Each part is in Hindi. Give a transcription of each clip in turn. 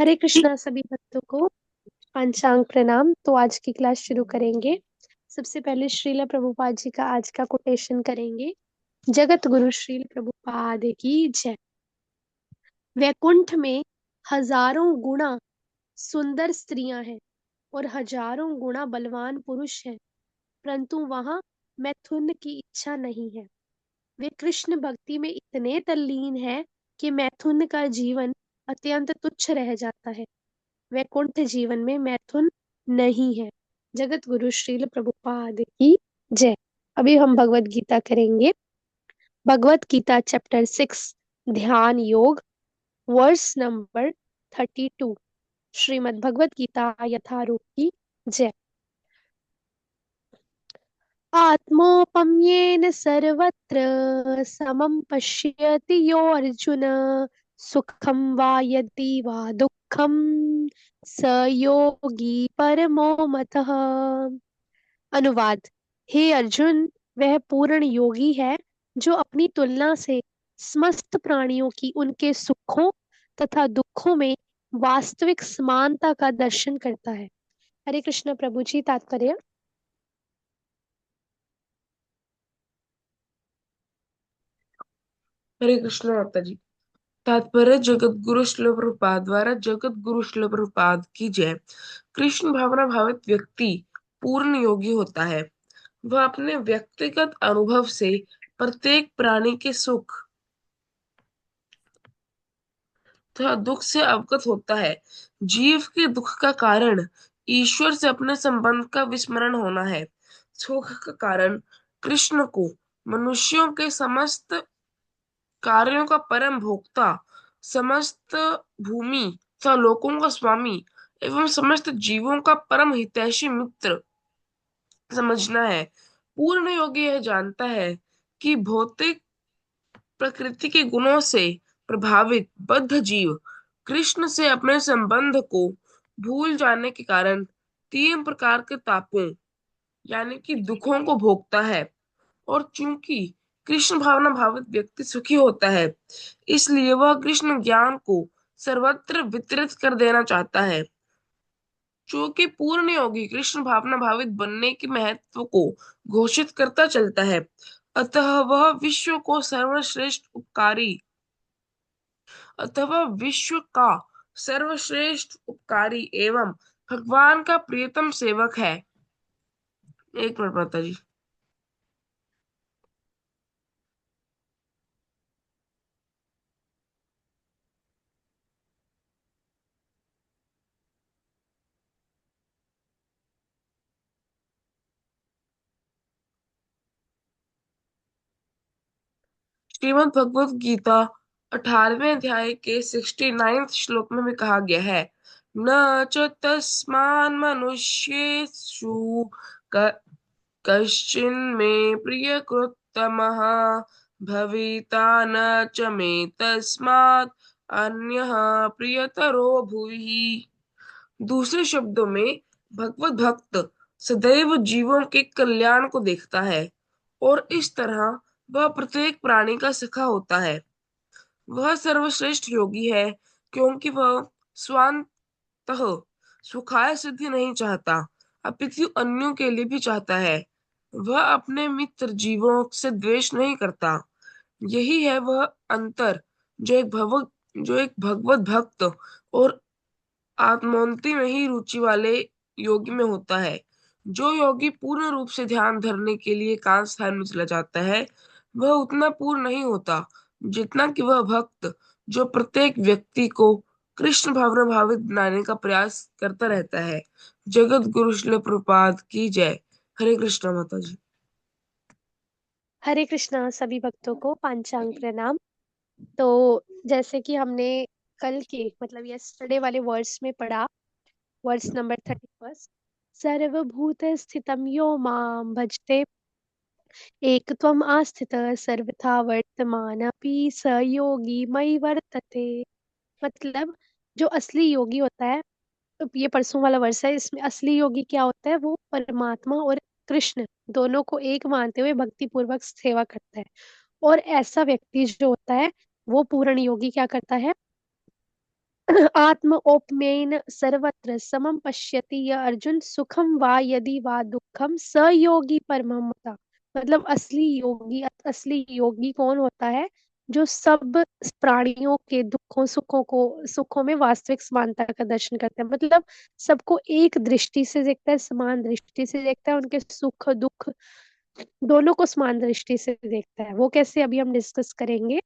हरे कृष्णा सभी भक्तों को पंचांग प्रणाम। तो आज की क्लास शुरू करेंगे। सबसे पहले श्रील प्रभुपाद जी का आज का कोटेशन करेंगे। जगत गुरु श्रील प्रभुपाद की जय। वैकुंठ में हजारों गुणा सुंदर स्त्रियां हैं और हजारों गुणा बलवान पुरुष हैं, परंतु वहां मैथुन की इच्छा नहीं है। वे कृष्ण भक्ति में इतने तल्लीन है कि मैथुन का जीवन अत्यंत तुच्छ रह जाता है। वैकुंठ जीवन में मैथुन नहीं है। जगत गुरु श्रील प्रभुपाद की जय। अभी हम भगवत गीता करेंगे। भगवत गीता चैप्टर 6, ध्यान योग, वर्स नंबर 32। श्रीमद् भगवत गीता यथारूप की जय। आत्मोपम्येन सर्वत्र समं पश्यति यो अर्जुन, सुखं वा यदि वा दुःखं स योगी परमो मतः। अनुवाद। हे अर्जुन, वह पूर्ण योगी है जो अपनी तुलना से समस्त प्राणियों की उनके सुखों तथा दुखों में वास्तविक समानता का दर्शन करता है। हरे कृष्ण प्रभु जी। तात्पर्य। हरे कृष्ण माता जी। तात्पर्य जगत गुरु श्रील प्रभुपाद द्वारा जगत गुरु श्रील प्रभुपाद की जय। कृष्ण भावना भावित व्यक्ति पूर्ण योगी होता है। वह अपने व्यक्तिगत अनुभव से प्रत्येक प्राणी के सुख तथा दुख से अवगत होता है। जीव के दुख का कारण ईश्वर से अपने संबंध का विस्मरण होना है। सुख का कारण कृष्ण को मनुष्यों के समस्त कार्यों का परम भोक्ता, समस्त भूमि तथा लोकों का स्वामी एवं समस्त जीवों का परम हितैषी मित्र समझना है। पूर्ण योगी यह जानता है कि भौतिक प्रकृति के गुणों से प्रभावित बद्ध जीव कृष्ण से अपने संबंध को भूल जाने के कारण तीन प्रकार के तापों यानी कि दुखों को भोगता है। और चूंकि कृष्ण भावना भावित व्यक्ति सुखी होता है, इसलिए वह कृष्ण ज्ञान को सर्वत्र वितरित कर देना चाहता है। चूंकि पूर्ण योगी कृष्ण भावना भावित बनने के महत्व को घोषित करता चलता है, अतः वह विश्व को सर्वश्रेष्ठ उपकारी अथवा विश्व का सर्वश्रेष्ठ उपकारी एवं भगवान का प्रियतम सेवक है। एक मिनट माता जी। श्रीमद् भगवत गीता 18वें अध्याय के 69 श्लोक में भी कहा गया है, न च तस्मान् मनुष्येषु क- कश्चिन्मे प्रियकृत्तमः भविता न च मे तस्मात् अन्यः प्रियतरो भुवि। दूसरे शब्दों में, भगवत भक्त सदैव जीवों के कल्याण को देखता है और इस तरह वह प्रत्येक प्राणी का सखा होता है। वह सर्वश्रेष्ठ योगी है क्योंकि वह स्वांतः सुखाय सिद्धि नहीं चाहता, अपितु अन्यों के लिए भी चाहता है। वह अपने मित्र जीवों से द्वेष नहीं करता। यही है वह अंतर जो एक भगवत भक्त और आत्मोन्नति में ही रुचि वाले योगी में होता है। जो योगी पूर्ण रूप से ध्यान धरने के लिए एकांत स्थान में चला जाता है, वह उतना पूर्ण नहीं होता जितना कि वह भक्त जो प्रत्येक व्यक्ति को कृष्ण भावना भावित बनाने का प्रयास करता रहता है। जगत गुरु श्रील प्रभुपाद की जय। हरे कृष्ण माता जी। हरे कृष्णा सभी भक्तों को पंचांग प्रणाम। तो जैसे कि हमने कल के मतलब यस्टरडे वाले वर्ड्स में पढ़ा, वर्ड्स नंबर 31। सर्वभूत स्थितम यो माम भजते एकत्वम आस्थितः सर्वथा वर्तमानपि स योगी मयि वर्तते। मतलब जो असली योगी होता है, तो ये परसों वाला वर्ष है, इसमें असली योगी क्या होता है, वो परमात्मा और कृष्ण दोनों को एक मानते हुए भक्ति पूर्वक सेवा करता है। और ऐसा व्यक्ति जो होता है, वो पूर्ण योगी क्या करता है, आत्म औपमेन सर्वत्र समम पश्यति य अर्जुन सुखम वा यदि वा दुखम स योगी परमहमता। मतलब असली योगी कौन होता है? जो सब प्राणियों के सुखों में वास्तविक समानता का दर्शन करता है। मतलब सबको एक दृष्टि से देखता है, समान दृष्टि से देखता है, उनके सुख दुख दोनों को समान दृष्टि से देखता है। वो कैसे, अभी हम डिस्कस करेंगे।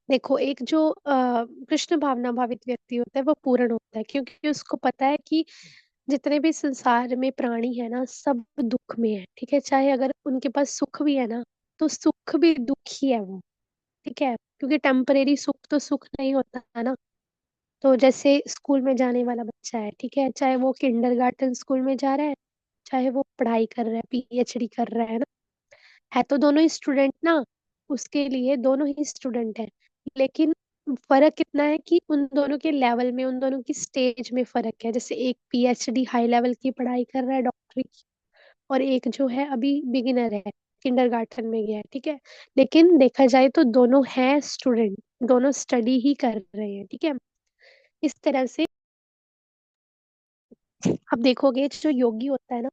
देखो, एक जो कृष्ण भावना भावित व्यक्ति होता है वो पूर्ण होता है, क्योंकि उसको पता है कि जितने भी संसार में प्राणी है ना, सब दुख में है। ठीक है, चाहे अगर उनके पास सुख भी है ना, तो सुख भी दुख ही है वो। ठीक है, क्योंकि टेम्परेरी सुख तो सुख नहीं होता है ना। तो जैसे स्कूल में जाने वाला बच्चा है, ठीक है, चाहे वो किंडरगार्टन स्कूल में जा रहा है, चाहे वो पढ़ाई कर रहा है, पीएचडी कर रहा है ना, है तो दोनों ही स्टूडेंट ना। उसके लिए दोनों ही स्टूडेंट है। लेकिन फर्क कितना है कि उन दोनों के लेवल में, उन दोनों की स्टेज में फर्क है। जैसे एक पीएचडी हाई लेवल की पढ़ाई कर रहा है, डॉक्टरी की, और एक जो है अभी बिगिनर है, किंडरगार्टन में गया है। ठीक है, लेकिन देखा जाए तो दोनों हैं स्टूडेंट, दोनों स्टडी ही कर रहे हैं। ठीक है, इस तरह से आप देखोगे जो योगी होता है ना,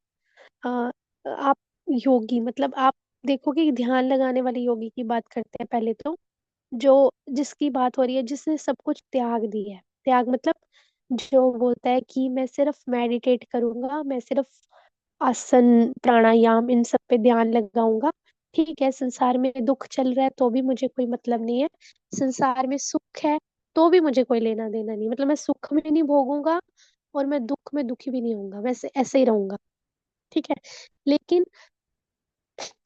आप योगी मतलब आप देखोगे, ध्यान लगाने वाले योगी की बात करते हैं पहले तो। जो जिसकी बात हो रही है, जिसने सब कुछ त्याग दिया है। त्याग मतलब जो बोलता है कि मैं सिर्फ मेडिटेट करूंगा, मैं सिर्फ आसन प्राणायाम इन सब पे ध्यान लगाऊंगा। ठीक है, संसार में दुख चल रहा है तो भी मुझे कोई मतलब नहीं है, संसार में सुख है तो भी मुझे कोई लेना देना नहीं। मतलब मैं सुख में नहीं भोगूंगा और मैं दुख में दुखी भी नहीं होऊंगा, वैसे ऐसे ही रहूंगा। ठीक है, लेकिन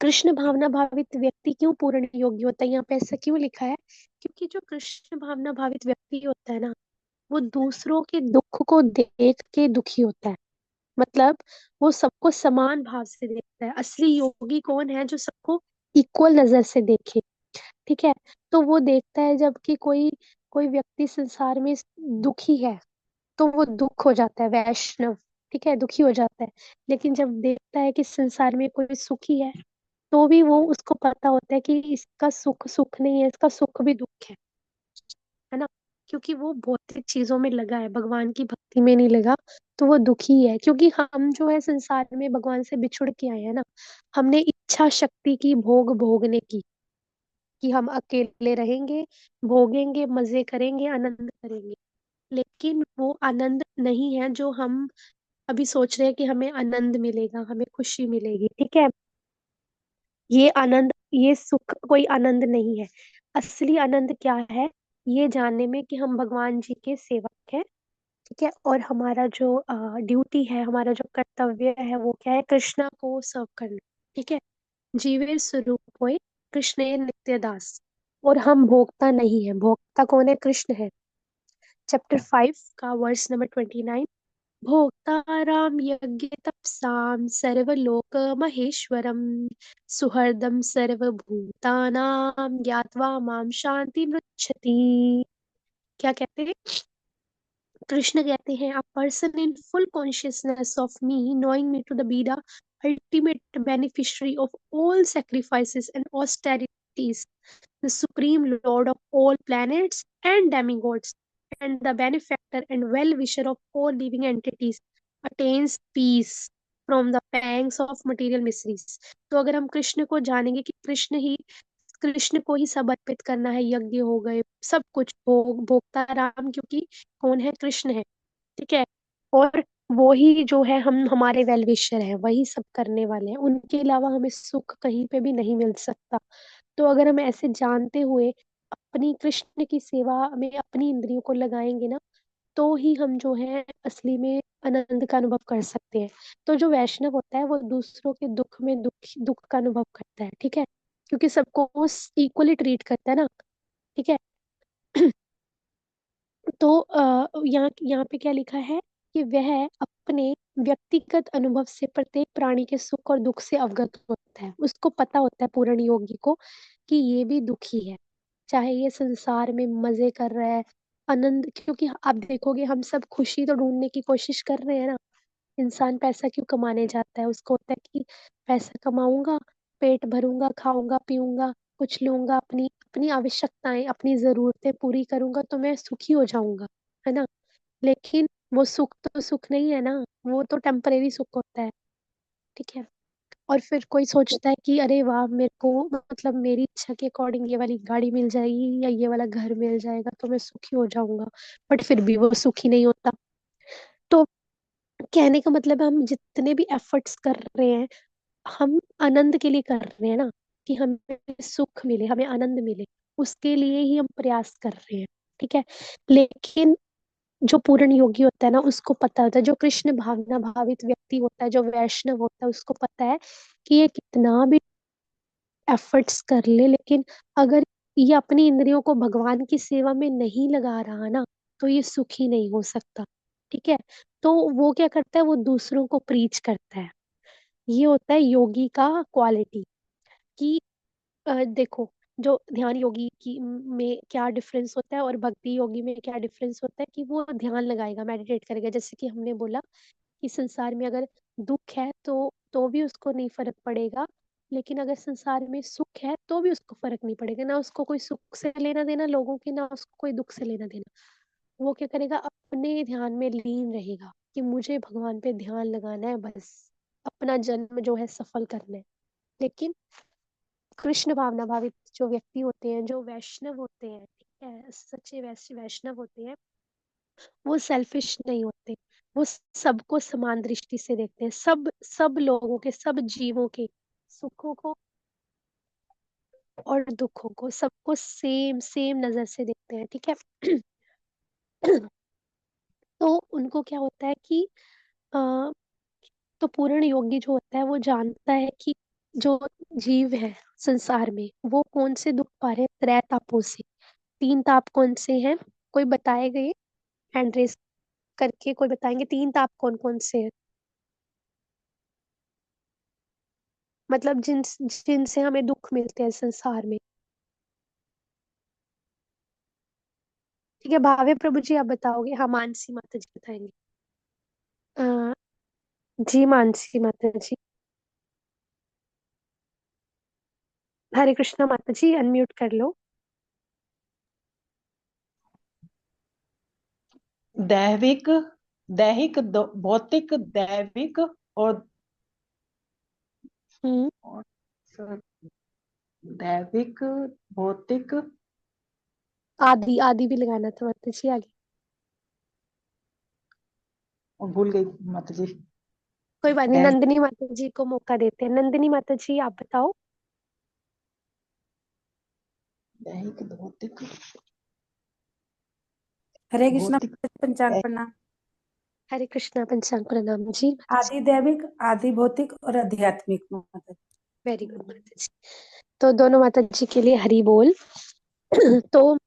कृष्ण भावना भावित व्यक्ति क्यों पूर्ण योगी होता है, यहाँ पे ऐसा क्यों लिखा है? क्योंकि जो कृष्ण भावना भावित व्यक्ति होता है ना, वो दूसरों के दुख को देख के दुखी होता है। मतलब वो सबको समान भाव से देखता है। असली योगी कौन है? जो सबको इक्वल नजर से देखे। ठीक है, तो वो देखता है जब कि कोई कोई व्यक्ति संसार में दुखी है, तो वो दुख हो जाता है, वैष्णव। ठीक है, दुखी हो जाता है। लेकिन जब देखता है कि संसार में कोई सुखी है, तो भी वो उसको पता होता है कि इसका सुख सुख नहीं है, इसका सुख भी दुख है ना। क्योंकि वो भौतिक चीजों में लगा है, भगवान की भक्ति में नहीं लगा, तो वो दुखी है। क्योंकि हम जो है संसार में भगवान से बिछुड़ के आए हैं ना, हमने इच्छा शक्ति की भोग भोगने की, कि हम अकेले रहेंगे, भोगेंगे, मजे करेंगे, आनंद करेंगे। लेकिन वो आनंद नहीं है जो हम अभी सोच रहे हैं कि हमें आनंद मिलेगा, हमें खुशी मिलेगी। ठीक है, ये आनंद, ये सुख कोई आनंद नहीं है। असली आनंद क्या है? ये जानने में कि हम भगवान जी के सेवक हैं। ठीक है, और हमारा जो ड्यूटी है, हमारा जो कर्तव्य है, वो क्या है? कृष्णा को सर्व करना। ठीक है, जीवे स्वरूप होए कृष्ण नित्य दास। और हम भोक्ता नहीं है। भोक्ता कौन है? कृष्ण है। चैप्टर 5 का वर्स नंबर 29। भोक्ताराम यज्ञ तपसाम सर्वलोक महेश्वरम सुहृदम सर्वभूतानां ज्ञात्वा माम शांति मृच्छति। क्या कहते हैं? कृष्ण कहते हैं, a person in full consciousness of me, knowing me to the be the ultimate beneficiary of all sacrifices and austerities, the supreme lord of all planets and demigods, and the benefactor and well-wisher of all living entities, attains peace from the pangs of material miseries। तो अगर हम कृष्ण को जानेंगे कि कृष्ण को ही सब अर्पित करना है, यज्ञ हो गए, सब कुछ भोगता राम, क्योंकि कौन है? कृष्ण है। ठीक है, और वो ही जो है, हम हमारे वेल विशर हैं, वही सब करने वाले हैं, उनके अलावा हमें सुख कहीं पे भी नहीं मिल सकता। तो अगर हम ऐसे जानते हुए अपनी कृष्ण की सेवा में अपनी इंद्रियों को लगाएंगे ना, तो ही हम जो है असली में आनंद का अनुभव कर सकते हैं। तो जो वैष्णव होता है वो दूसरों के दुख में दुख दुख का अनुभव करता है। ठीक है, क्योंकि सबको वो इक्वली ट्रीट करता है ना। ठीक है, तो यहाँ यहाँ पे क्या लिखा है कि वह अपने व्यक्तिगत अनुभव से प्रत्येक प्राणी के सुख और दुख से अवगत होता है। उसको पता होता है पूर्ण योगी को कि ये भी दुखी है, चाहे ये संसार में मजे कर रहा है, आनंद। क्योंकि आप देखोगे, हम सब खुशी तो ढूंढने की कोशिश कर रहे हैं ना। इंसान पैसा क्यों कमाने जाता है? उसको होता है कि पैसा कमाऊंगा, पेट भरूंगा, खाऊंगा, पीऊंगा, कुछ लूंगा, अपनी अपनी आवश्यकताएं, अपनी जरूरतें पूरी करूंगा तो मैं सुखी हो जाऊंगा, है ना। लेकिन वो सुख तो सुख नहीं है ना, वो तो टेम्परेरी सुख होता है। ठीक है। और फिर कोई सोचता है कि अरे वाह, मेरे को मतलब मेरी इच्छा के अकॉर्डिंग ये वाली गाड़ी मिल जाएगी या ये वाला घर मिल जाएगा तो मैं सुखी हो जाऊंगा। बट फिर भी वो सुखी नहीं होता। तो कहने का मतलब है, हम जितने भी एफर्ट्स कर रहे हैं, हम आनंद के लिए कर रहे हैं ना, कि हमें सुख मिले, हमें आनंद मिले, उसके लिए ही हम प्रयास कर रहे हैं। ठीक है। लेकिन जो पूर्ण योगी होता है ना, उसको पता होता है, जो कृष्ण भावना भावित व्यक्ति होता है, जो वैष्णव होता है, उसको पता है कि ये कितना भी एफर्ट्स कर ले, लेकिन अगर ये अपनी इंद्रियों को भगवान की सेवा में नहीं लगा रहा ना, तो ये सुखी नहीं हो सकता। ठीक है। तो वो क्या करता है, वो दूसरों को प्रीच करता है। ये होता है योगी का क्वालिटी। कि देखो, जो ध्यान योगी की में क्या डिफरेंस होता है और भक्ति योगी में क्या डिफरेंस होता है, कि वो ध्यान लगाएगा, मेडिटेट करेगा। जैसे कि हमने बोला कि संसार में अगर दुख है तो भी उसको नहीं फर्क पड़ेगा, लेकिन अगर संसार में सुख है तो भी उसको फर्क नहीं पड़ेगा, ना उसको कोई सुख से लेना देना लोगों की, ना उसको कोई दुख से लेना देना। वो क्या करेगा, अपने ध्यान में लीन रहेगा कि मुझे भगवान पे ध्यान लगाना है, बस अपना जन्म जो है सफल करना है। लेकिन कृष्ण भावना भावित जो व्यक्ति होते हैं, जो वैष्णव होते हैं, ठीक है, सच्चे वैष्णव होते हैं, वो सेल्फिश नहीं होते। वो सबको समान दृष्टि से देखते हैं, सब सब लोगों के, सब जीवों के सुखों को और दुखों को, सबको सेम सेम नजर से देखते हैं। ठीक है। तो उनको क्या होता है कि अ, तो पूर्ण योगी जो होता है वो जानता है कि जो जीव है संसार में, वो कौन से दुख पा रहे हैं, त्रय तापों से। तीन ताप कौन से हैं, कोई बताए गए, हैंड रेस करके कोई बताएंगे, तीन ताप कौन कौन से हैं, मतलब जिनसे हमें दुख मिलते हैं संसार में। ठीक है, भावे प्रभु जी आप बताओगे, हाँ मानसी माता जी बताएंगे। अ, जी मानसी माता जी। हरे कृष्णा माता जी, अनम्यूट कर लो। दैविक, दैहिक, भौतिक, दैविक और हम्म। और सर, दैविक, भौतिक। आदि, आदि भी लगाना था माता जी आगे। और भूल गई माता जी। कोई बात नहीं, दै, नंदिनी माता जी को मौका देते हैं। नंदिनी माता जी आप बताओ। दैहिक, भौतिक, हरे कृष्णा भौतिक, पंचांग दै- प्रणाम। हरे कृष्णा पंचांग प्रणाम जी माता जी। आदि दैविक, आदि भौतिक और आध्यात्मिक माता। वेरी गुड माता जी। तो दोनों माता जी के लिए हरि बोल। तो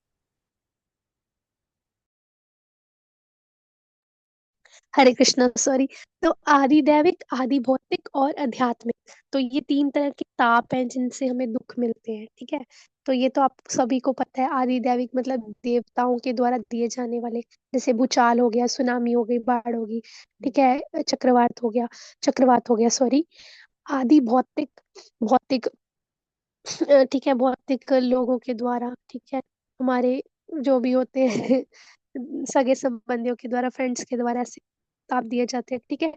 हरे कृष्णा, सॉरी। तो आदि दैविक, आदि भौतिक और आध्यात्मिक, तो ये तीन तरह के ताप हैं जिनसे हमें दुख मिलते हैं। ठीक है। तो ये तो आप सभी को पता है। आदि दैविक मतलब देवताओं के द्वारा दिए जाने वाले, जैसे भूचाल हो गया, सुनामी हो गई, बाढ़ होगी। ठीक है, चक्रवात हो गया, सॉरी। आदि भौतिक, भौतिक ठीक है, भौतिक लोगों के द्वारा, ठीक है, हमारे जो भी होते हैं सगे संबंधियों के द्वारा, फ्रेंड्स के द्वारा ऐसे ताप दिए जाते हैं। ठीक है।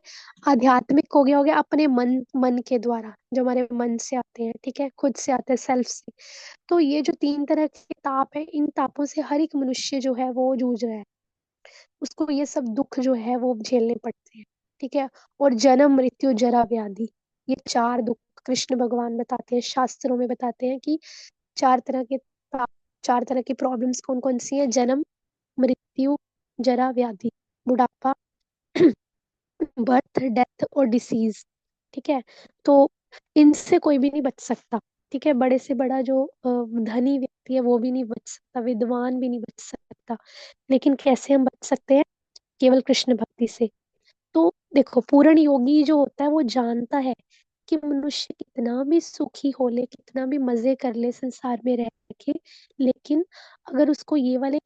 आध्यात्मिक हो गया अपने मन मन के द्वारा, जो हमारे मन से आते हैं, ठीक है, खुद से आते हैं, सेल्फ से। तो ये जो तीन तरह के ताप है, इन तापों से हर एक मनुष्य जो है वो जूझ रहा है। उसको ये सब दुख जो है वो झेलने पड़ते हैं। ठीक है। और जन्म मृत्यु जरा व्याधि, ये चार दुख कृष्ण भगवान बताते हैं, शास्त्रों में बताते हैं कि चार तरह के चार तरह की प्रॉब्लम्स कौन कौन सी है, जन्म, मृत्यु, जरा व्याधि, बुढ़ापा, बर्थ, डेथ और डिसीज। ठीक है। तो इनसे कोई भी नहीं बच सकता। ठीक है, बड़े से बड़ा जो धनी व्यक्ति है वो भी नहीं बच सकता, विद्वान भी नहीं बच सकता। लेकिन कैसे हम बच सकते हैं, केवल कृष्ण भक्ति से। तो देखो, पूर्ण योगी जो होता है वो जानता है कि मनुष्य कितना भी सुखी हो ले, कितना भी मजे कर ले संसार में रह के, लेकिन अगर उसको ये वाले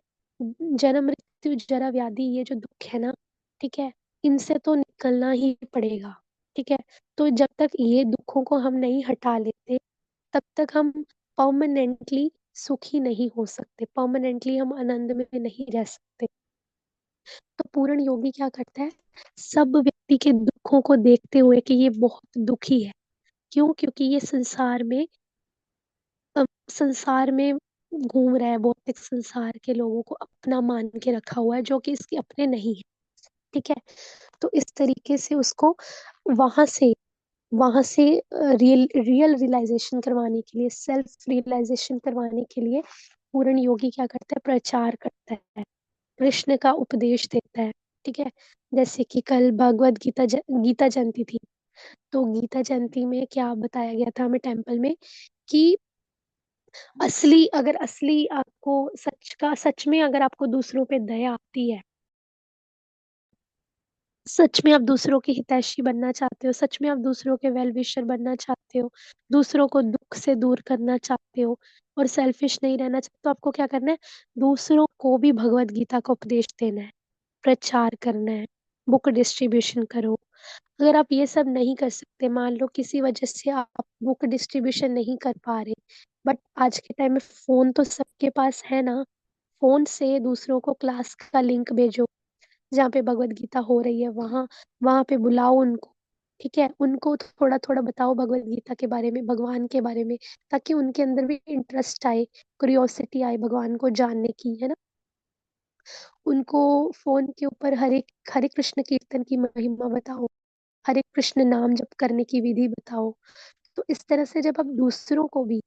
जन्म मृत्यु जरा व्याधि, ये जो दुख है ना, ठीक है, इनसे तो निकलना ही पड़ेगा। ठीक है। तो जब तक ये दुखों को हम नहीं हटा लेते, तब तक हम परमानेंटली सुखी नहीं हो सकते, परमानेंटली हम आनंद में नहीं रह सकते। तो पूर्ण योगी क्या करता है, सब व्यक्ति के दुखों को देखते हुए कि ये बहुत दुखी है, क्यों, क्योंकि ये संसार में घूम रहा है, भौतिक संसार के लोगों को अपना मान के रखा हुआ है, जो कि इसके अपने नहीं है। ठीक है, तो इस तरीके से उसको वहां से वहां से रियल रियल रियलाइजेशन करवाने के लिए, सेल्फ रियलाइजेशन करवाने के लिए पूर्ण योगी क्या करता है, प्रचार करता है, कृष्ण का उपदेश देता है। ठीक है, जैसे कि कल भगवत गीता जयंती थी, तो गीता जयंती में क्या बताया गया था हमें टेम्पल में, कि असली आपको सच में अगर आपको दूसरों पे दया आती है, सच में आप दूसरों के हितैषी बनना चाहते हो, सच में आप दूसरों के वेल विशर बनना चाहते हो, दूसरों को दुख से दूर करना चाहते हो और सेल्फिश नहीं रहना चाहते, तो आपको क्या करना है, दूसरों को भी भगवत गीता का उपदेश देना है, प्रचार करना है, बुक डिस्ट्रीब्यूशन करो। अगर आप ये सब नहीं कर सकते, मान लो किसी वजह से आप बुक डिस्ट्रीब्यूशन नहीं कर पा रहे, बट आज के टाइम में फोन तो सबके पास है ना, फोन से दूसरों को क्लास का लिंक भेजो, जहाँ पे भगवत गीता हो रही है वहां वहां पे बुलाओ उनको। ठीक है, उनको थोड़ा थोड़ा बताओ भगवत गीता के बारे में, भगवान के बारे में, ताकि उनके अंदर भी इंटरेस्ट आए, क्यूरियोसिटी आए भगवान को जानने की, है ना। उनको फोन के ऊपर हरे कृष्ण कीर्तन की महिमा बताओ, हरे कृष्ण नाम जप करने की विधि बताओ। तो इस तरह से जब आप दूसरों को भी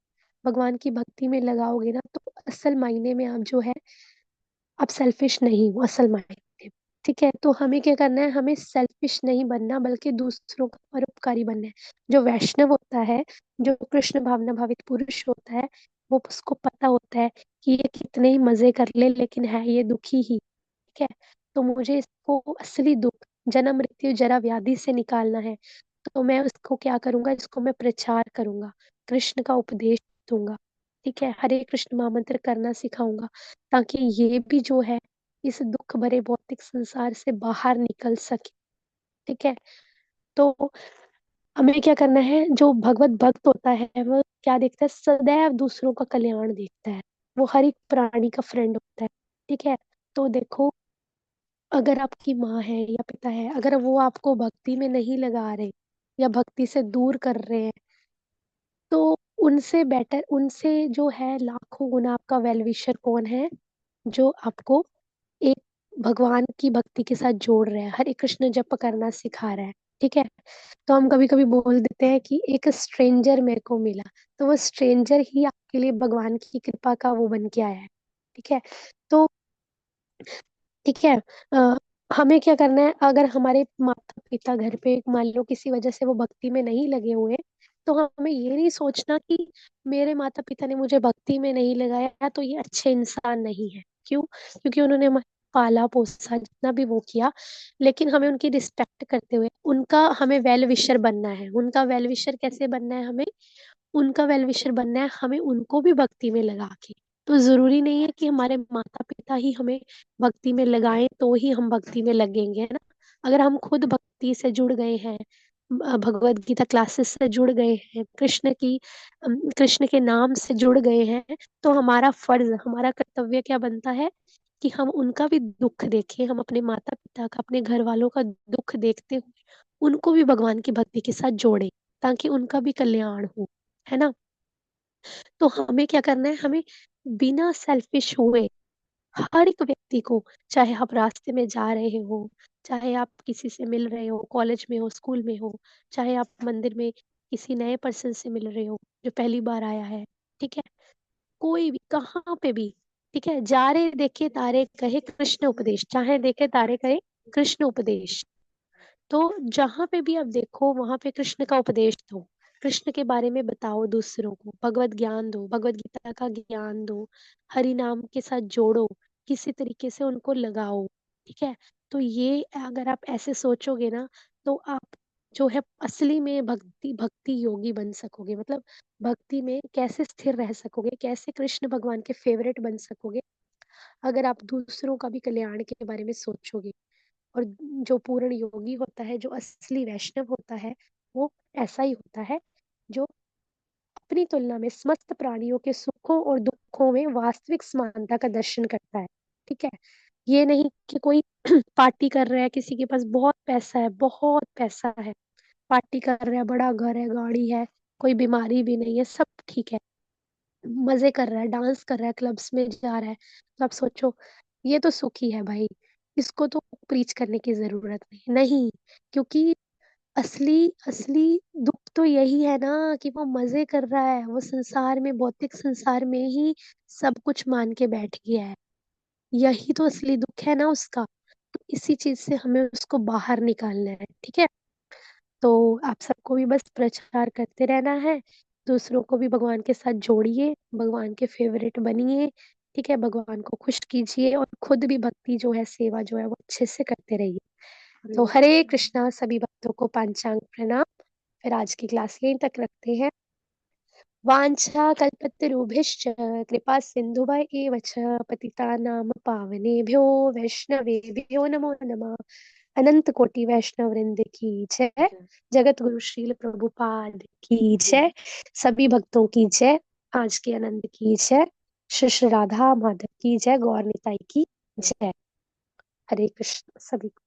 भगवान की भक्ति में लगाओगे ना, तो असल मायने में आप जो है, आप सेल्फिश नहीं हो असल मायने में। ठीक है, तो हमें क्या करना है, हमें सेल्फिश नहीं बनना, बल्कि दूसरों का परोपकारी बनना है। जो वैष्णव होता है, जो कृष्ण भावना भावित पुरुष होता है, वो उसको पता होता है कि ये कितने ही मजे कर ले, लेकिन है ये दुखी ही। ठीक है, तो मुझे इसको असली दुख, जन्म मृत्यु जरा व्याधि से निकालना है, तो मैं उसको क्या करूंगा, इसको मैं प्रचार करूंगा, कृष्ण का उपदेश दूंगा। ठीक है, हरे कृष्ण महामंत्र करना सिखाऊंगा, ताकि ये भी जो है इस दुख भरे भौतिक संसार से बाहर निकल सके। ठीक है, तो हमें क्या करना है, जो भगवत भक्त होता है वो क्या देखता है, सदैव दूसरों का कल्याण देखता है, वो हर एक प्राणी का फ्रेंड होता है। ठीक है, तो देखो, अगर आपकी माँ है या पिता है, अगर वो आपको भक्ति में नहीं लगा रहे या भक्ति से दूर कर रहे हैं, तो उनसे बेटर, उनसे जो है लाखों गुना आपका वेल विशर कौन है, जो आपको एक भगवान की भक्ति के साथ जोड़ रहा है, हरे कृष्ण जप करना सिखा रहा है। ठीक है, तो हम कभी कभी बोल देते हैं कि एक स्ट्रेंजर मेरे को मिला, तो वो स्ट्रेंजर ही आपके लिए भगवान की कृपा का वो बन के आया है। ठीक है, तो ठीक है, अ, हमें क्या करना है, अगर हमारे माता पिता घर पे मान लो किसी वजह से वो भक्ति में नहीं लगे हुए, तो हमें ये नहीं सोचना कि मेरे माता पिता ने मुझे भक्ति में नहीं लगाया तो ये अच्छे इंसान नहीं है। क्यों, क्योंकि उन्होंने हमें पाला पोसा, जितना भी वो किया, लेकिन हमें उनकी रिस्पेक्ट करते हुए उनका हमें वेल विशर बनना है। उनका वेल विशर कैसे बनना है हमें, उनका वेल विशर बनना है हमें उनको भी भक्ति में लगा के। तो जरूरी नहीं है कि हमारे माता पिता ही हमें भक्ति में लगाएं तो ही हम भक्ति में लगेंगे, है ना। अगर हम खुद भक्ति से जुड़ गए हैं, भगवत गीता क्लासेस से जुड़ गए हैं, कृष्ण के नाम से जुड़ गए हैं, तो हमारा फर्ज, हमारा कर्तव्य क्या बनता है कि हम उनका भी दुख देखें, हम अपने माता पिता का, अपने घर वालों का दुख देखते हुए उनको भी भगवान की भक्ति के साथ जोड़ें, ताकि उनका भी कल्याण हो, है ना। तो हमें क्या करना है, हमें बिना सेल्फिश हुए हर एक व्यक्ति को, चाहे आप रास्ते में जा रहे हो, चाहे आप किसी से मिल रहे हो, कॉलेज में हो, स्कूल में हो, चाहे आप मंदिर में किसी नए पर्सन से मिल रहे हो जो पहली बार आया है, ठीक है, कोई भी कहाँ पे भी, ठीक है, जा रे देखे तारे कहे कृष्ण उपदेश, चाहे देखे तारे कहे कृष्ण उपदेश। तो जहां पे भी आप देखो वहां पे कृष्ण का उपदेश दो, कृष्ण के बारे में बताओ, दूसरों को भगवत ज्ञान दो, भगवत गीता का ज्ञान दो, हरि नाम के साथ जोड़ो, किसी तरीके से उनको लगाओ। ठीक है, तो ये अगर आप ऐसे सोचोगे ना, तो आप जो है असली में भक्ति भक्ति योगी बन सकोगे, मतलब भक्ति में कैसे स्थिर रह सकोगे, कैसे कृष्ण भगवान के फेवरेट बन सकोगे, अगर आप दूसरों का भी कल्याण के बारे में सोचोगे। और जो पूर्ण योगी होता है, जो असली वैष्णव होता है, वो ऐसा ही होता है, जो अपनी तुलना में समस्त प्राणियों के सुखों और दुखों दुखों में वास्तविक समानता का दर्शन करता है। ठीक है, ये नहीं कि कोई पार्टी कर रहा है, किसी के पास बहुत पैसा है, पार्टी कर रहा है, बड़ा घर है, गाड़ी है, कोई बीमारी भी नहीं है, सब ठीक है, मजे कर रहा है, डांस कर रहा है, क्लब्स में जा रहा है, तो आप सोचो ये तो सुखी है भाई, इसको तो प्रीच करने की जरूरत नहीं, क्योंकि असली असली दुख तो यही है ना कि वो मजे कर रहा है, वो संसार में, भौतिक संसार में ही सब कुछ मान के बैठ गया है, यही तो असली दुख है ना उसका। तो इसी चीज से हमें उसको बाहर निकालना है। ठीक है, तो आप सबको भी बस प्रचार करते रहना है, दूसरों को भी भगवान के साथ जोड़िए, भगवान के फेवरेट बनिए। ठीक है, भगवान को खुश कीजिए और खुद भी भक्ति जो है, सेवा जो है वो अच्छे से करते रहिए। तो हरे कृष्णा, सभी भक्तों को पांचांग प्रणाम। फिर आज की क्लास यहीं तक रखते हैं। वाञ्छा कल्पतरुभ्यश्च कृपा सिन्धुभय एव च पतितानां पावनेभ्यो वैष्णवेभ्यो नमो नमः। अनंत कोटि वैष्णव वृंद की जय, जगत गुरु श्रील प्रभुपाद की जय, सभी भक्तों की जय, आज के आनंद की जय, श्री श्री राधा माधव की जय, गौर निताई की जय। हरे कृष्ण सभी को।